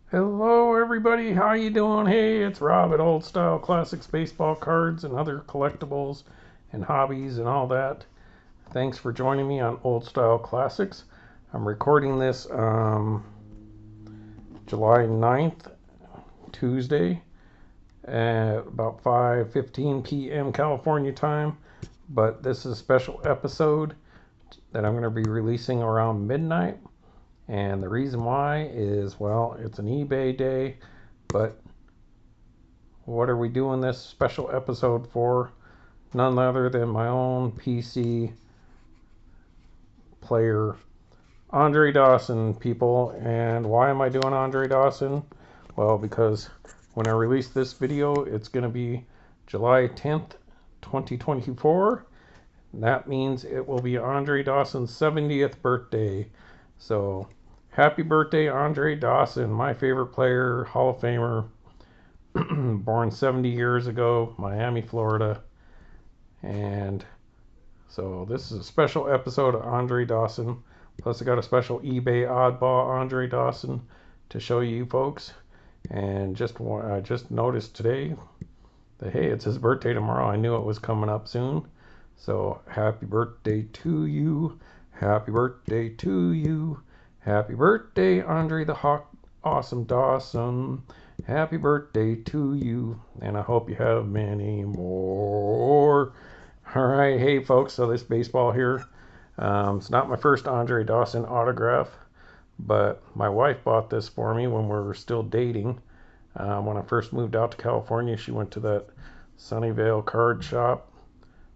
Hello everybody, how you doing? Hey, it's Rob at Old Style Classics Baseball Cards and other collectibles and hobbies and all that. Thanks for joining me on Old Style Classics. I'm recording this July 9th, Tuesday, at about 5:15 p.m. California time. But this is a special episode that I'm going to be releasing around midnight. And the reason why is, well, it's an eBay day, but what are we doing this special episode for? None other than my own PC player, Andre Dawson, people. And why am I doing Andre Dawson? Well, because when I release this video, it's going to be July 10th, 2024. That means it will be Andre Dawson's 70th birthday. So, happy birthday, Andre Dawson, my favorite player, Hall of Famer, born 70 years ago, Miami, Florida. And so this is a special episode of Andre Dawson. Plus, I got a special eBay Oddball Andre Dawson to show you folks. And I just noticed today that, hey, it's his birthday tomorrow. I knew it was coming up soon. So happy birthday to you. Happy birthday to you. Happy birthday, Andre the Hawk Awesome Dawson. Happy birthday to you. And I hope you have many more. All right, hey folks, so this baseball here, it's not my first Andre Dawson autograph, but my wife bought this for me when we were still dating. When I first moved out to California, she went to that Sunnyvale card shop,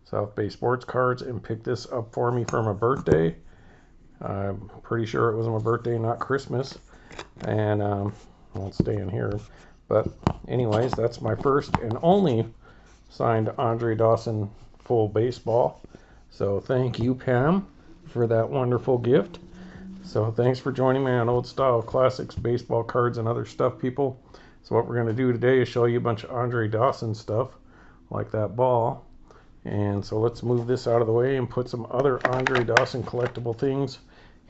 South Bay Sports Cards, and picked this up for me for my birthday. I'm pretty sure it was my birthday, not Christmas. And I won't stay in here. But anyways, that's my first and only signed Andre Dawson full baseball. So thank you, Pam, for that wonderful gift. So thanks for joining me on Old Style Classics Baseball Cards and other stuff, people. So what we're going to do today is show you a bunch of Andre Dawson stuff, like that ball. And so let's move this out of the way and put some other Andre Dawson collectible things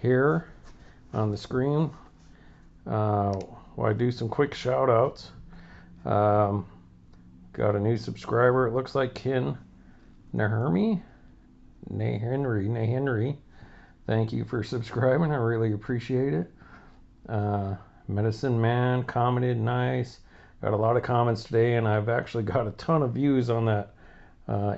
here on the screen. While I do some quick shout outs. Got a new subscriber, it looks like Ken Nahermi. Nahenry. Thank you for subscribing, I really appreciate it. Medicine Man commented, nice. Got a lot of comments today, and I've actually got a ton of views on that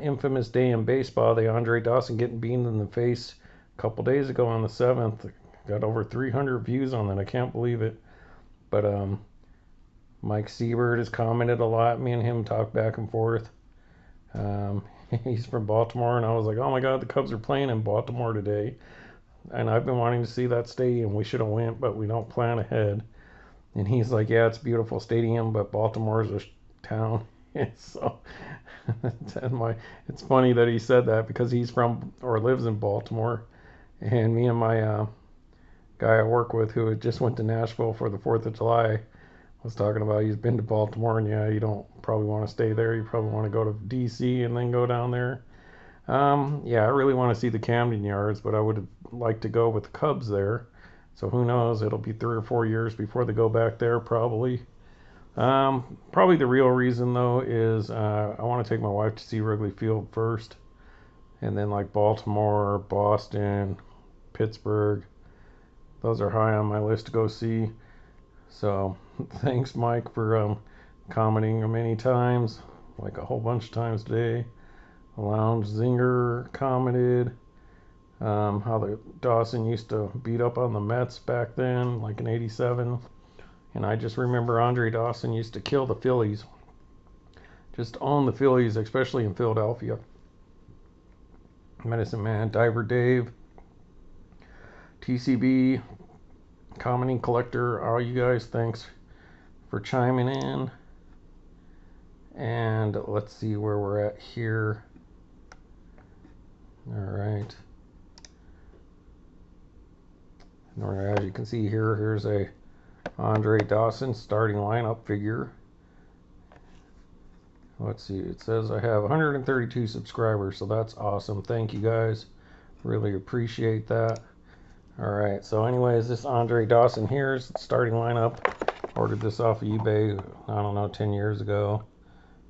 infamous day in baseball, the Andre Dawson getting beamed in the face a couple days ago on the 7th. Got over 300 views on that. I can't believe it. But Mike Siebert has commented a lot. Me and him talk back and forth. He's from Baltimore, and I was like, oh my God, the Cubs are playing in Baltimore today. And I've been wanting to see that stadium. We should have went, but we don't plan ahead. And he's like, yeah, it's a beautiful stadium, but Baltimore's a town. So it's funny that he said that because he's from or lives in Baltimore. And me and my guy I work with who had just went to Nashville for the 4th of July was talking about he's been to Baltimore, and yeah, you don't probably want to stay there. You probably want to go to DC and then go down there. Yeah, I really want to see the Camden Yards, but I would have liked to go with the Cubs there. So who knows? It'll be 3 or 4 years before they go back there, probably. Probably the real reason though is I want to take my wife to see Wrigley Field first, and then like Baltimore, Boston, Pittsburgh. Those are high on my list to go see. So thanks, Mike, for commenting many times, like a whole bunch of times today. Lounge Zinger commented how the Dawson used to beat up on the Mets back then, like in '87. And I just remember Andre Dawson used to kill the Phillies. Just own the Phillies, especially in Philadelphia. Medicine Man, Diver Dave, TCB, commenting collector, all you guys, thanks for chiming in. And let's see where we're at here. All right. As you can see here, here's a Andre Dawson starting lineup figure. Let's see, it says I have 132 subscribers, so that's awesome. Thank you guys. Really appreciate that. Alright, so anyways, this Andre Dawson here is the starting lineup. Ordered this off of eBay, I don't know, 10 years ago.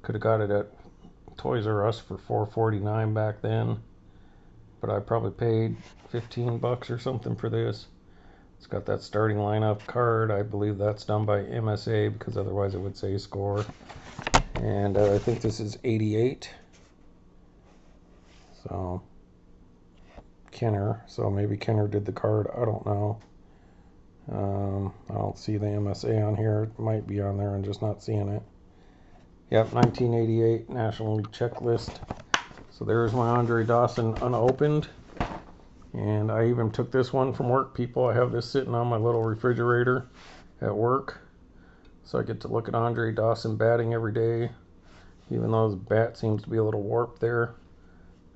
Could have got it at Toys R Us for $4.49 back then, but I probably paid 15 bucks or something for this. It's got that starting lineup card. I believe that's done by MSA because otherwise it would say score. And I think this is 88. So Kenner. So maybe Kenner did the card. I don't know. I don't see the MSA on here. It might be on there. I'm just not seeing it. Yep, 1988 National League checklist. So there's my Andre Dawson unopened. And I even took this one from work, people. I have this sitting on my little refrigerator at work. So I get to look at Andre Dawson batting every day. Even though his bat seems to be a little warped there.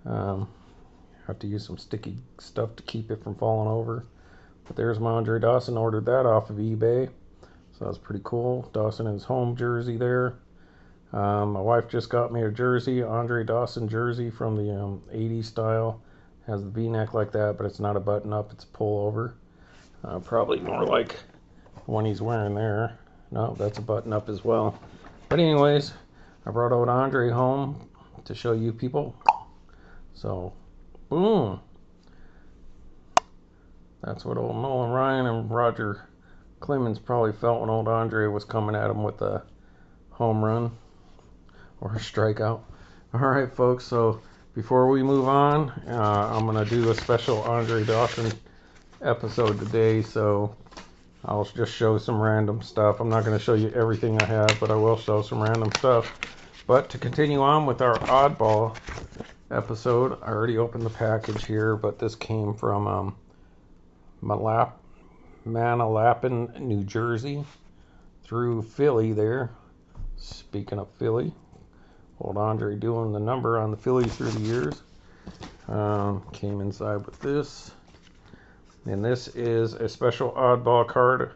Have to use some sticky stuff to keep it from falling over. But there's my Andre Dawson. Ordered that off of eBay. So that's pretty cool. Dawson in his home jersey there. My wife just got me a jersey, Andre Dawson jersey from the 80s style. Has the V-neck like that, but it's not a button-up, it's a pull-over. Probably more like the one he's wearing there. No, that's a button-up as well. But anyways, I brought out Andre home to show you people. So, boom. That's what old Nolan Ryan and Roger Clemens probably felt when old Andre was coming at him with a home run or a strikeout. Alright folks, so before we move on, I'm going to do a special Andre Dawson episode today, so I'll just show some random stuff. I'm not going to show you everything I have, but I will show some random stuff. But to continue on with our Oddball episode, I already opened the package here, but this came from Manalapan, New Jersey, through Philly there. Speaking of Philly, old Andre doing the number on the Phillies through the years. Came inside with this. And this is a special Oddball card.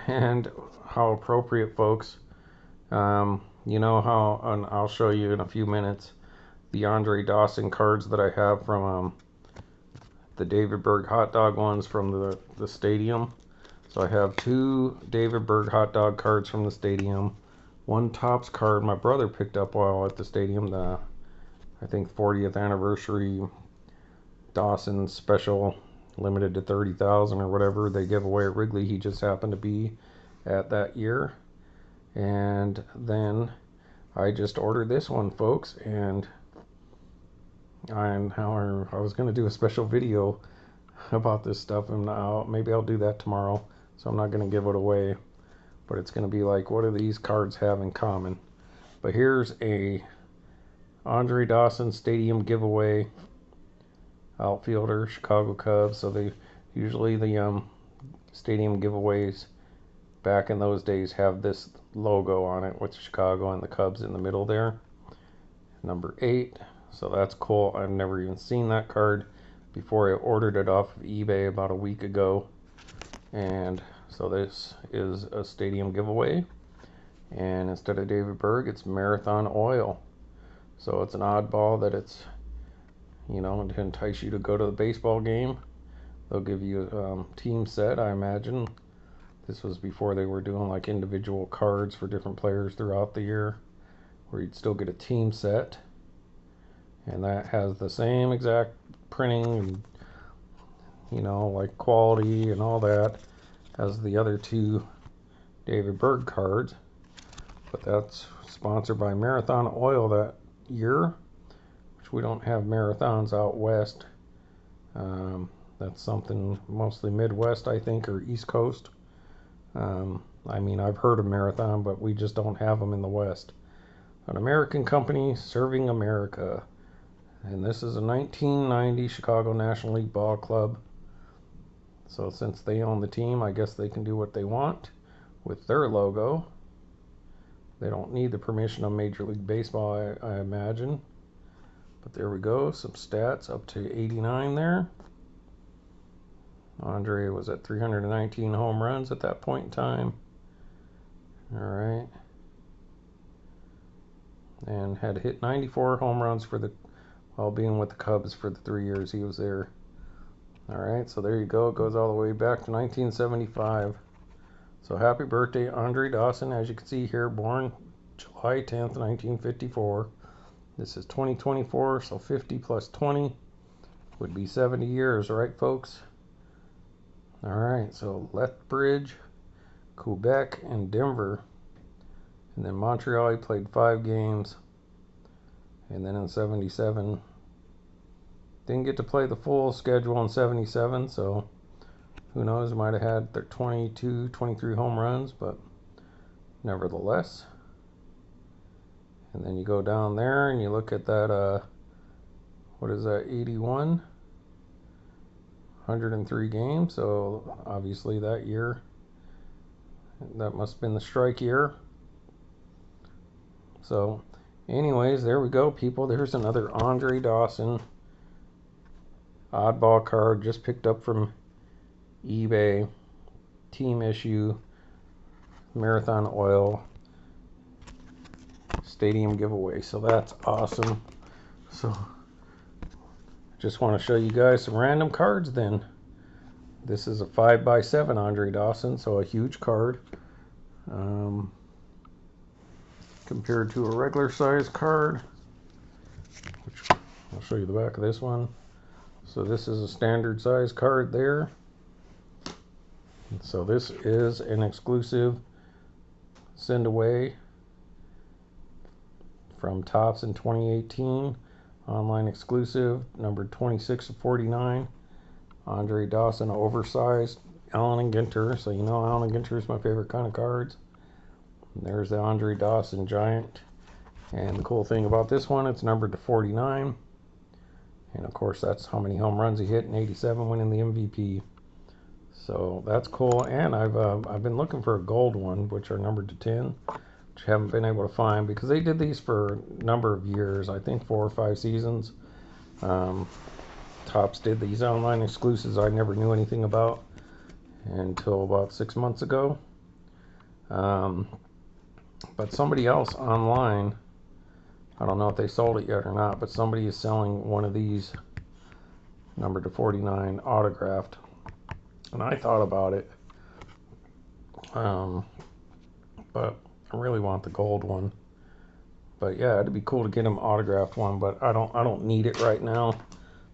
And how appropriate, folks. You know how, and I'll show you in a few minutes, the Andre Dawson cards that I have from the David Berg hot dog ones from the stadium. So I have two David Berg hot dog cards from the stadium. One Topps card my brother picked up while at the stadium, the I think 40th anniversary Dawson special, limited to 30,000 or whatever they give away at Wrigley. He just happened to be at that year. And then I just ordered this one, folks, and I was going to do a special video about this stuff, and maybe I'll do that tomorrow, so I'm not going to give it away, but it's going to be like, what do these cards have in common? But here's a Andre Dawson Stadium giveaway outfielder, Chicago Cubs. So they usually the stadium giveaways back in those days have this logo on it with Chicago and the Cubs in the middle there. Number 8. So that's cool. I've never even seen that card before I ordered it off of eBay about a week ago. And so this is a stadium giveaway. And instead of David Berg, it's Marathon Oil. So it's an oddball that it's, you know, to entice you to go to the baseball game. They'll give you a team set, I imagine. This was before they were doing like individual cards for different players throughout the year, where you'd still get a team set. And that has the same exact printing and, you know, like quality and all that as the other two David Berg cards. But that's sponsored by Marathon Oil that year, which we don't have marathons out west. That's something mostly Midwest, I think, or East Coast. I mean, I've heard of Marathon, but we just don't have them in the West. An American company serving America. And this is a 1990 Chicago National League Ball Club. So since they own the team, I guess they can do what they want with their logo. They don't need the permission of Major League Baseball, I imagine. But there we go, some stats up to 89 there. Andre was at 319 home runs at that point in time. All right. And had hit 94 home runs while being with the Cubs for the 3 years he was there. All right, so there you go. It goes all the way back to 1975. So happy birthday, Andre Dawson. As you can see here, born July 10th, 1954. This is 2024, so 50 plus 20 would be 70 years, right, folks? All right, so Lethbridge, Quebec, and Denver. And then Montreal, he played 5 games. And then in 77, didn't get to play the full schedule in 77, so who knows, might have had their 22, 23 home runs, but nevertheless. And then you go down there and you look at that, what is that, 81? 103 games, so obviously that year, that must have been the strike year. So anyways, there we go, people. There's another Andre Dawson oddball card just picked up from eBay, team issue, Marathon Oil stadium giveaway. So that's awesome. So just want to show you guys some random cards then. This is a 5x7 Andre Dawson, so a huge card compared to a regular size card, which I'll show you the back of this one. So this is a standard size card there. So this is an exclusive send away from Topps in 2018, online exclusive, numbered 26 of 49. Andre Dawson oversized, Allen and Ginter. So you know Allen and Ginter is my favorite kind of cards. And there's the Andre Dawson Giant. And the cool thing about this one, it's numbered to 49. And of course that's how many home runs he hit in 87, winning the MVP. So that's cool. And I've been looking for a gold one, which are numbered to 10, which I haven't been able to find because they did these for a number of years, I think 4 or 5 seasons. Topps did these online exclusives I never knew anything about until about 6 months ago. But somebody else online, I don't know if they sold it yet or not, but somebody is selling one of these numbered to 49 autographed. And I thought about it, but I really want the gold one. But yeah, it'd be cool to get him autographed one, but I don't need it right now,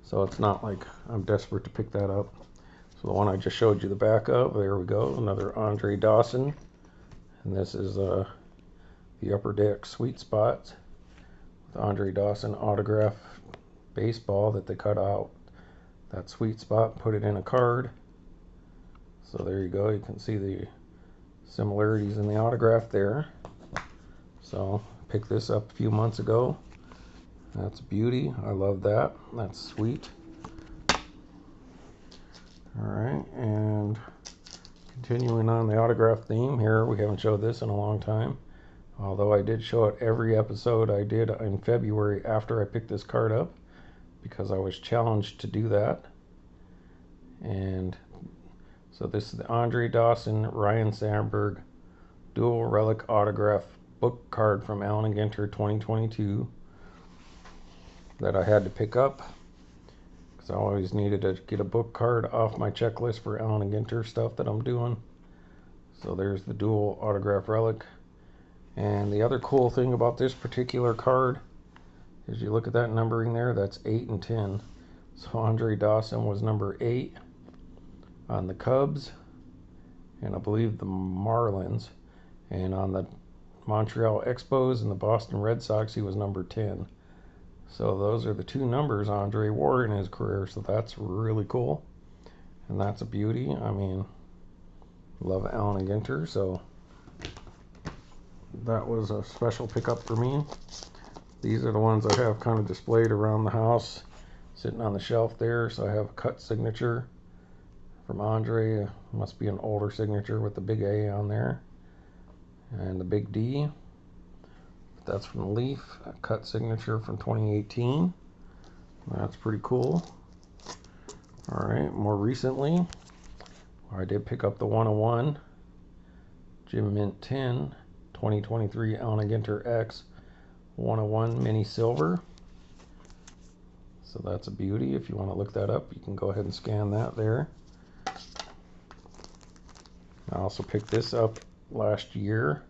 so it's not like I'm desperate to pick that up. So the one I just showed you the back of, there we go, another Andre Dawson, and this is the Upper Deck Sweet Spots with Andre Dawson autograph baseball that they cut out that sweet spot, put it in a card. So there you go, you can see the similarities in the autograph there. So I picked this up a few months ago. That's a beauty. I love that. That's sweet. Alright, and continuing on the autograph theme here, we haven't showed this in a long time. Although I did show it every episode I did in February after I picked this card up, because I was challenged to do that. And so this is the Andre Dawson, Ryan Sandberg dual relic autograph book card from Allen and Ginter 2022 that I had to pick up because I always needed to get a book card off my checklist for Allen and Ginter stuff that I'm doing. So there's the dual autograph relic. And the other cool thing about this particular card is you look at that numbering there, that's 8 and 10. So Andre Dawson was number 8 on the Cubs, and I believe the Marlins, and on the Montreal Expos and the Boston Red Sox he was number 10. So those are the 2 numbers Andre wore in his career, so that's really cool, and that's a beauty. I mean, love Allen and Ginter, so that was a special pickup for me. These are the ones I have kind of displayed around the house, sitting on the shelf there. So I have a cut signature from Andre, must be an older signature with the big A on there, and the big D. That's from Leaf, a cut signature from 2018. That's pretty cool. Alright, more recently, I did pick up the 101 Jim Mint 10 2023 Allen and Ginter X 101 Mini Silver. So that's a beauty. If you want to look that up, you can go ahead and scan that there. I also picked this up last year,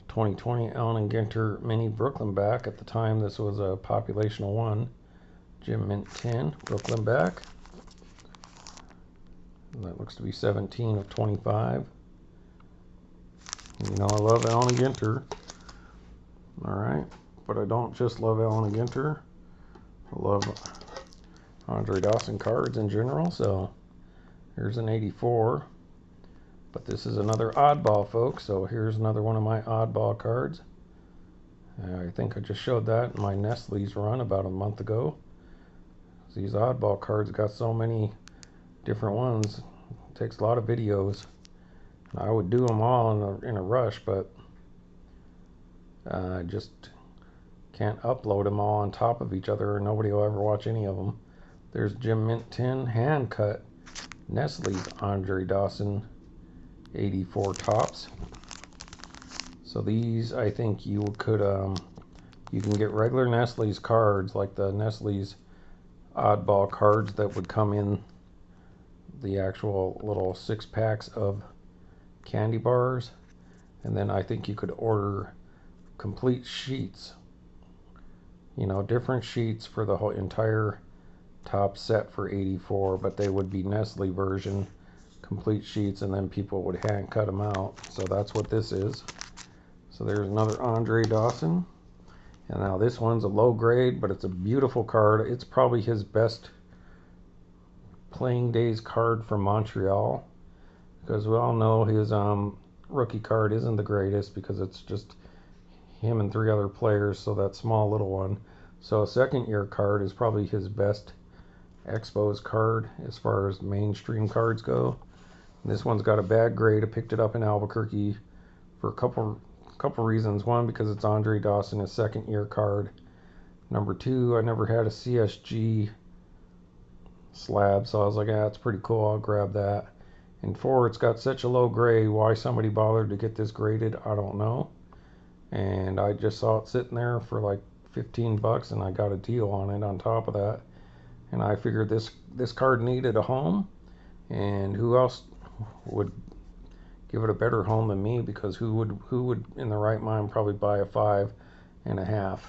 2020 Allen & Ginter Mini Brooklyn back. At the time, this was a population of 1. Gem Mint 10 Brooklyn back. And that looks to be 17 of 25. You know I love Allen & Ginter. Alright, but I don't just love Allen & Ginter. I love Andre Dawson cards in general, so here's an 84. But this is another oddball, folks, so here's another one of my oddball cards. I think I just showed that in my Nestle's run about a month ago. These oddball cards got so many different ones. It takes a lot of videos. I would do them all in a rush, but I just can't upload them all on top of each other, or nobody will ever watch any of them. There's Gem Mint 10 hand cut Nestle's Andre Dawson 84 tops. So these, I think you could you can get regular Nestle's cards, like the Nestle's oddball cards that would come in the actual little 6 packs of candy bars, and then I think you could order complete sheets, you know, different sheets for the whole entire top set for 84, but they would be Nestle version complete sheets, and then people would hand cut them out. So that's what this is. So there's another Andre Dawson, and now this one's a low grade, but it's a beautiful card. It's probably his best playing days card from Montreal, because we all know his rookie card isn't the greatest because it's just him and 3 other players, so that small little one. So a second year card is probably his best Expos card as far as mainstream cards go. And this one's got a bad grade. I picked it up in Albuquerque for a couple reasons. One, because it's Andre Dawson, his second year card. Number 2, I never had a CSG slab, so I was like, ah, it's pretty cool, I'll grab that. And 4, it's got such a low grade. Why somebody bothered to get this graded, I don't know. And I just saw it sitting there for like 15 bucks, and I got a deal on it on top of that. And I figured this card needed a home, and who else would give it a better home than me, because who would in the right mind probably buy a 5.5.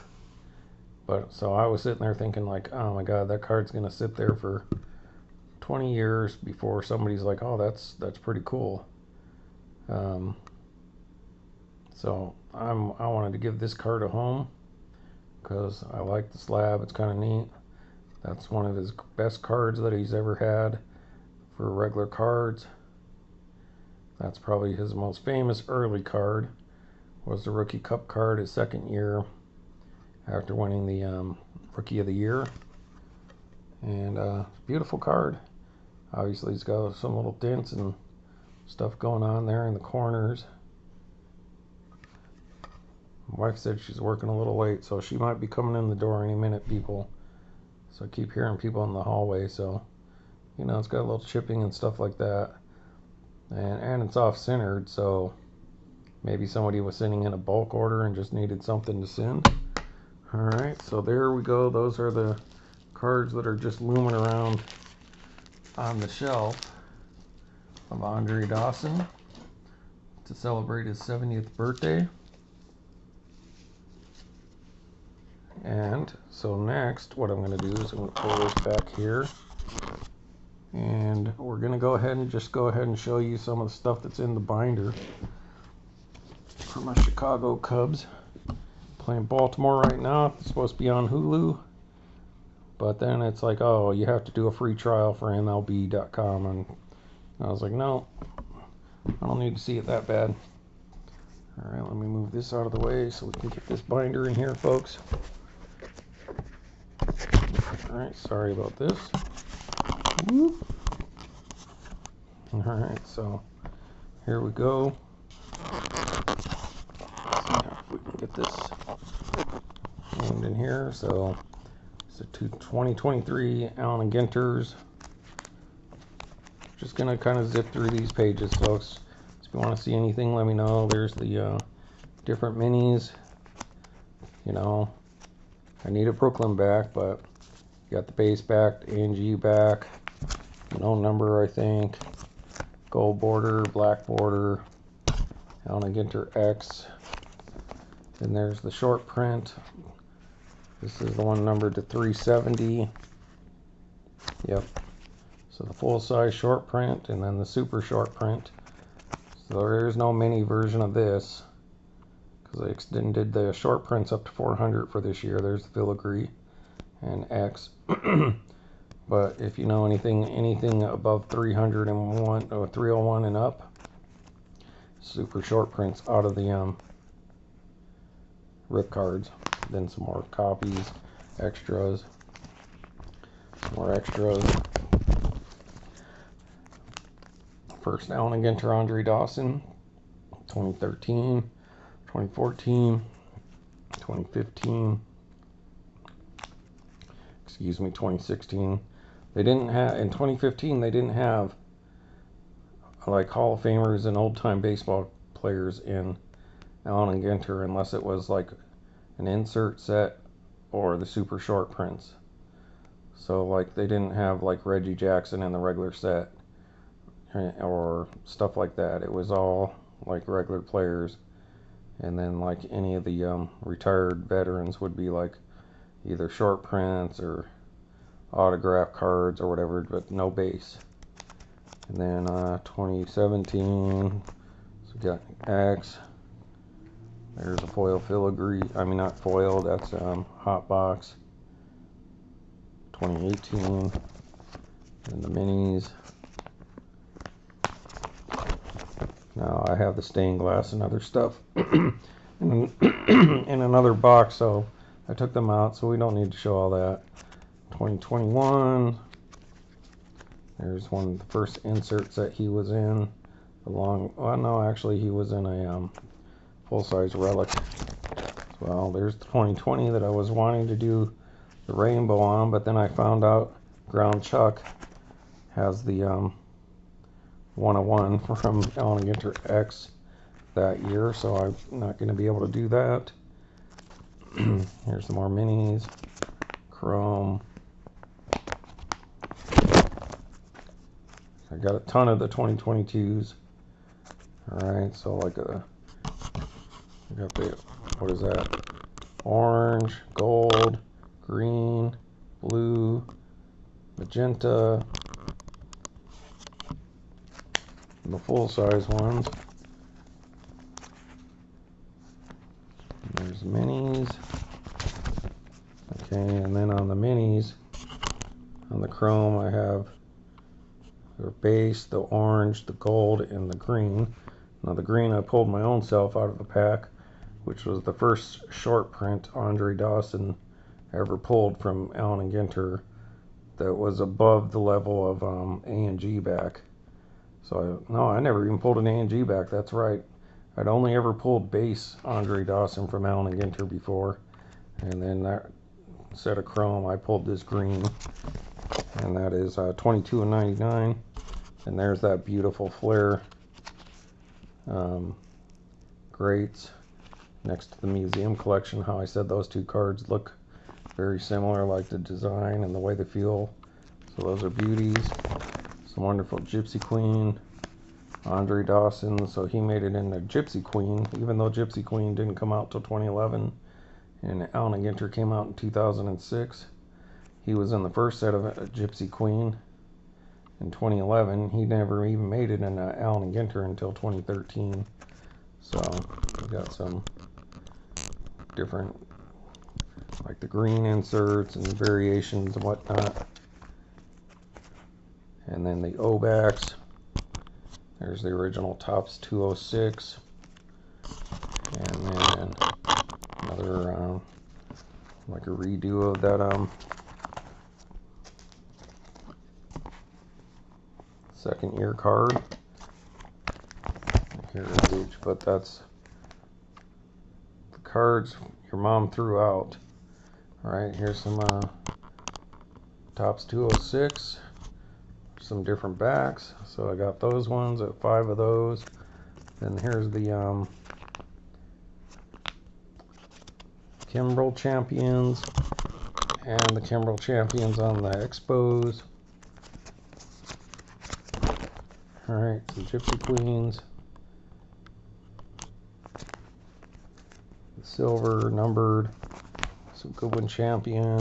But so I was sitting there thinking like, oh my god, that card's gonna sit there for 20 years before somebody's like, oh, that's pretty cool. So I wanted to give this card a home because I like the slab. It's kind of neat. That's one of his best cards that he's ever had for regular cards. That's probably his most famous early card, was the Rookie Cup card his second year after winning the Rookie of the Year. And beautiful card. Obviously he's got some little dents and stuff going on there in the corners. My wife said she's working a little late, so she might be coming in the door any minute, people. So I keep hearing people in the hallway, so, you know, it's got a little chipping and stuff like that. And it's off-centered, so maybe somebody was sending in a bulk order and just needed something to send. Alright, so there we go. Those are the cards that are just looming around on the shelf of Andre Dawson to celebrate his 70th birthday. And so next, what I'm going to do is I'm going to pull this back here, and we're going to go ahead and show you some of the stuff that's in the binder for my Chicago Cubs. Playing Baltimore right now. It's supposed to be on Hulu, but then it's like, oh, you have to do a free trial for MLB.com, and I was like, no, I don't need to see it that bad. Alright, let me move this out of the way so we can get this binder in here, folks. Alright, sorry about this. Alright, so here we go. Let's see if we can get this named in here. So it's a 2023 Allen & Ginters. Just gonna kind of zip through these pages, folks. If you want to see anything, let me know. There's the different minis. You know, I need a Brooklyn back, but you got the base back, ANG back, no number, I think. gold border, black border, Allen & Ginter X. Then there's the short print. This is the one numbered to 370. Yep. So the full-size short print and then the super short print. So there's no mini version of this because I extended the short prints up to 400 for this year. There's the filigree and X. But if you know anything above 301 or 301 and up, super short prints out of the rip cards. Then some more copies, extras, some more extras. First Allen & Ginter Andre Dawson, 2013, 2014, 2015, excuse me, 2016. They didn't have, in 2015, they didn't have like Hall of Famers and old-time baseball players in Allen & Ginter unless it was like an insert set or the super short prints. So like they didn't have like Reggie Jackson in the regular set or stuff like that. It was all like regular players, and then like any of the retired veterans would be like either short prints or autograph cards or whatever, but no base. And then 2017, so we got X. There's a foil filigree, I mean not foil, that's hot box. 2018, and the minis. Now I have the stained glass and other stuff in another box, so I took them out, so we don't need to show all that. 2021, there's one of the first inserts that he was in, well no, actually he was in a full-size Relic. Well, there's the 2020 that I was wanting to do the rainbow on, but then I found out Ground Chuck has the 101 from Allen & Ginter X that year, so I'm not going to be able to do that. Here's some more minis, chrome. I got a ton of the 2022s. Alright, so like I got the, what is that? Orange, gold, green, blue, magenta, and the full-size ones. And there's minis. Okay, and then on the minis, on the chrome, I have the base, the orange, the gold, and the green. Now the green I pulled my own self out of the pack, which was the first short print Andre Dawson ever pulled from Allen & Ginter that was above the level of A&G back. So no, I never even pulled an A&G back, that's right. I'd only ever pulled base Andre Dawson from Allen & Ginter before, and then that set of chrome I pulled this green, and that is 22 and 99. And there's that beautiful flare grates next to the museum collection. How I said those two cards look very similar, like the design and the way they feel. So those are beauties. Some wonderful Gypsy Queen, Andre Dawson. So he made it into Gypsy Queen, even though Gypsy Queen didn't come out till 2011, and Allen & Ginter came out in 2006. He was in the first set of Gypsy Queen in 2011. He never even made it in Allen & Ginter until 2013. So we got some different, like the green inserts and variations and whatnot. And then the O-backs. There's the original Topps 206. And then another like a redo of that second year card. Heritage, but that's the cards your mom threw out. Alright, here's some Topps 206, some different backs. So I got those ones, 5 of those. Then here's the Kimbrel Champions and the Kimbrel Champions on the Expos. Alright, some Gypsy Queens. The silver numbered. Some Goodwin Champion.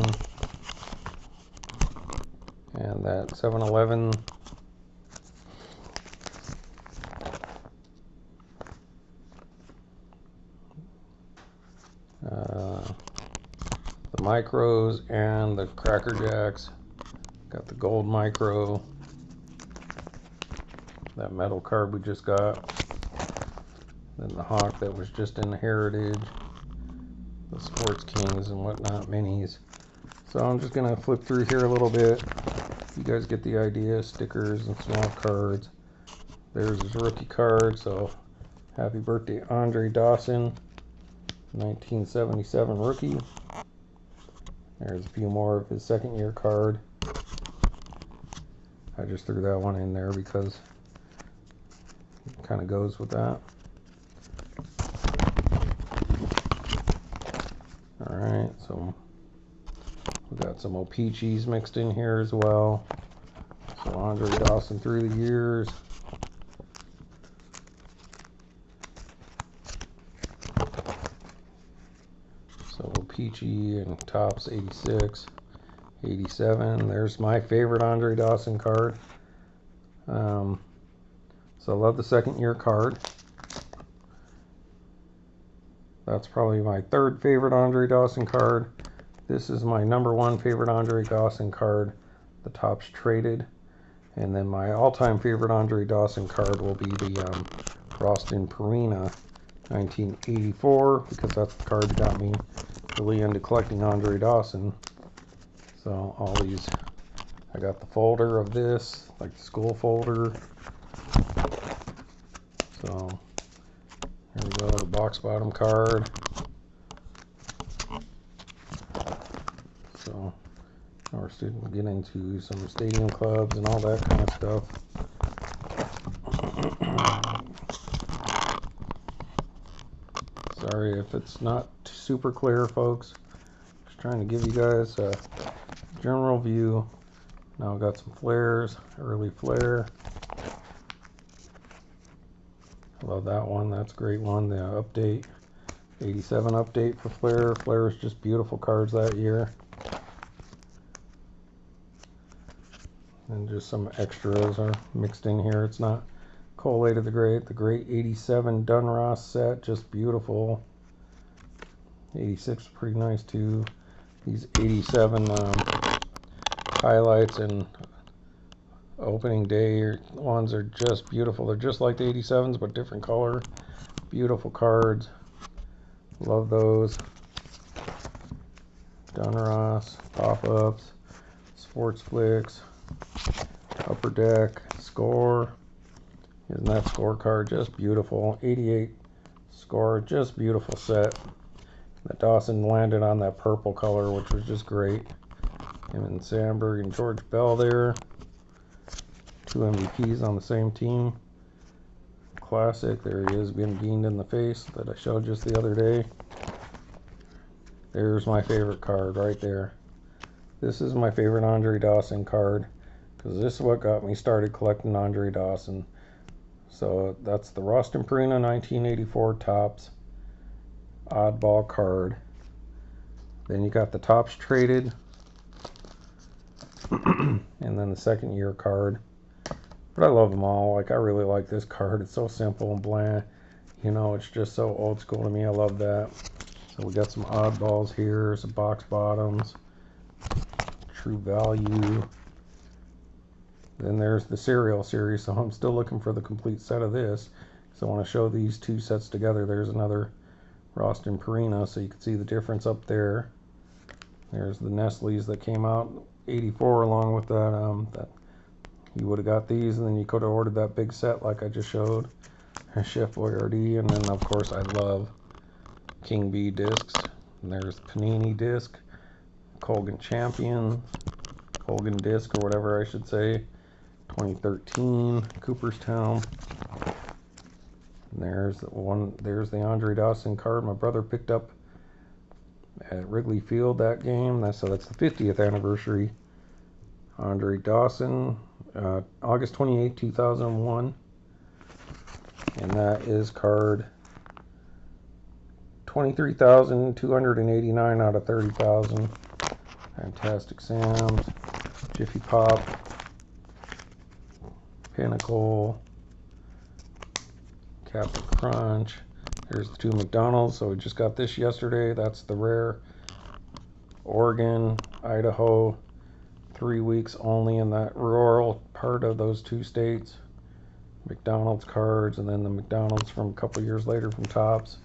And that 7-Eleven. The micros and the Cracker Jacks. Got the gold micro. That metal card we just got. Then the Hawk that was just in the Heritage. The Sports Kings and whatnot minis. So I'm just going to flip through here a little bit. You guys get the idea. Stickers and small cards. There's his rookie card. So happy birthday, Andre Dawson. 1977 rookie. There's a few more of his second year card. I just threw that one in there because it kind of goes with that. Alright, so we got some O-Pee-Chees mixed in here as well. So Andre Dawson through the years. So O-Pee-Chee and Topps 86, 87. There's my favorite Andre Dawson card. So I love the second year card. That's probably my third favorite Andre Dawson card. This is my number one favorite Andre Dawson card, the Topps Traded. And then my all-time favorite Andre Dawson card will be the Roston Purina 1984, because that's the card that got me really into collecting Andre Dawson. So all these, I got the folder of this, like the school folder. So here we go, the box bottom card. So now we're starting to get into some stadium clubs and all that kind of stuff. Sorry if it's not super clear, folks. Just trying to give you guys a general view. Now I've got some flares, early flare. I love that one. That's a great one. The update, 87 update for flare. Flare is just beautiful cards that year. And just some extras are mixed in here. It's not collated the great 87 Dunross set, just beautiful. 86 is pretty nice too. These 87 highlights and opening day ones are just beautiful. They're just like the 87s but different color. Beautiful cards. Love those. Dunross, pop-ups, Sports Flicks, Upper Deck, Score. Isn't that scorecard just beautiful? 88 Score, just beautiful set. That Dawson landed on that purple color, which was just great. Him and Sandberg and George Bell there. 2 MVPs on the same team. Classic. There he is, being beamed in the face that I showed just the other day. There's my favorite card right there. This is my favorite Andre Dawson card, because this is what got me started collecting Andre Dawson. So that's the Roston Purina 1984 Topps Oddball card. Then you got the Topps Traded. And then the second year card. But I love them all. Like, I really like this card. It's so simple and bland. You know, it's just so old school to me. I love that. So we got some oddballs here, some box bottoms, True Value. Then there's the Serial series. So I'm still looking for the complete set of this. So I want to show these two sets together. There's another Roston Purina, so you can see the difference up there. There's the Nestle's that came out 84 along with that. You would have got these, and then you could have ordered that big set like I just showed. Chef Boyardee, and then of course I love King B discs. And there's Panini disc, Colgan Champion, Colgan disc or whatever I should say. 2013 Cooperstown. And there's the Andre Dawson card my brother picked up at Wrigley Field that game. So that's the 50th anniversary Andre Dawson, August 28, 2001. And that is card 23,289 out of 30,000. Fantastic Sam's, Jiffy Pop, Pinnacle, Captain Crunch. Here's the two McDonald's. So we just got this yesterday. That's the rare. Oregon, Idaho, 3 weeks only in that rural part of those two states. McDonald's cards, and then the McDonald's from a couple years later from Topps.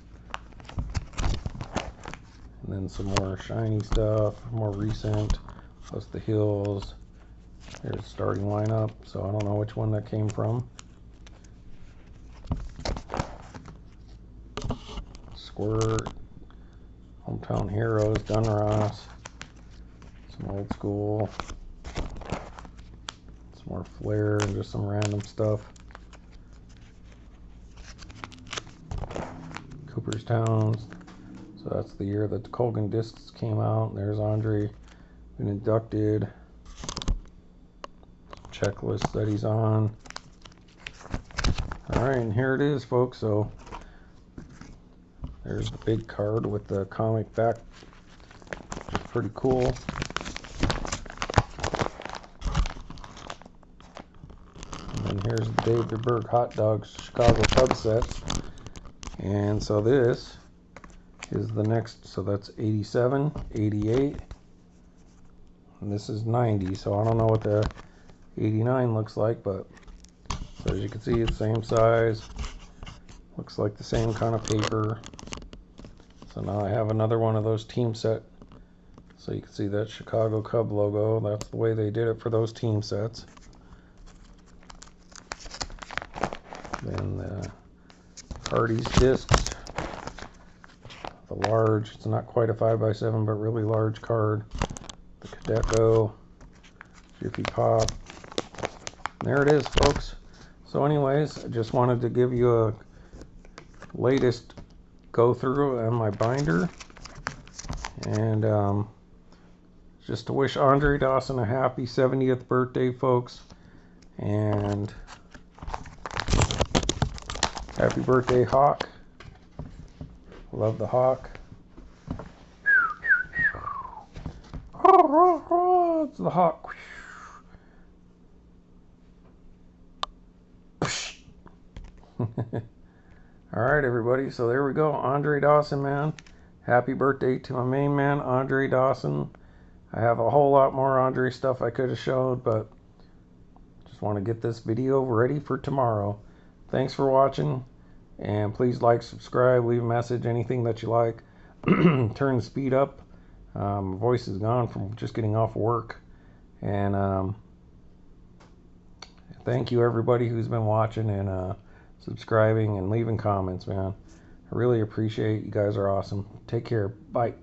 And then some more shiny stuff, more recent, plus the Hills. Here's the starting lineup, so I don't know which one that came from. Squirt, Hometown Heroes, Dunross, some old school, some more Flair, and just some random stuff. Cooperstown, so that's the year that the Colgan discs came out. There's Andre, been inducted. Checklist that he's on. Alright, and here it is, folks. So there's the big card with the comic back, which is pretty cool. And then here's the David Berg Hot Dogs Chicago Cubs set. And so this is the next, so that's 87, 88, and this is 90. So I don't know what the 89 looks like, but so as you can see, it's the same size. Looks like the same kind of paper. So now I have another one of those team set. So you can see that Chicago Cub logo. That's the way they did it for those team sets. Then the Hardy's discs. The large, it's not quite a 5x7, but really large card. The Cadeco, Jiffy Pop. And there it is, folks. So anyways, I just wanted to give you a latest go through on my binder, and just to wish Andre Dawson a happy 70th birthday, folks, and happy birthday, Hawk. Love the Hawk. It's the Hawk. Alright, everybody, so there we go. Andre Dawson, man. Happy birthday to my main man, Andre Dawson. I have a whole lot more Andre stuff I could have showed, but just want to get this video ready for tomorrow. Thanks for watching, and please like, subscribe, leave a message, anything that you like. Turn the speed up. My voice is gone from just getting off work. And thank you, everybody who's been watching and subscribing and leaving comments, man. I really appreciate it. You guys are awesome. Take care. Bye.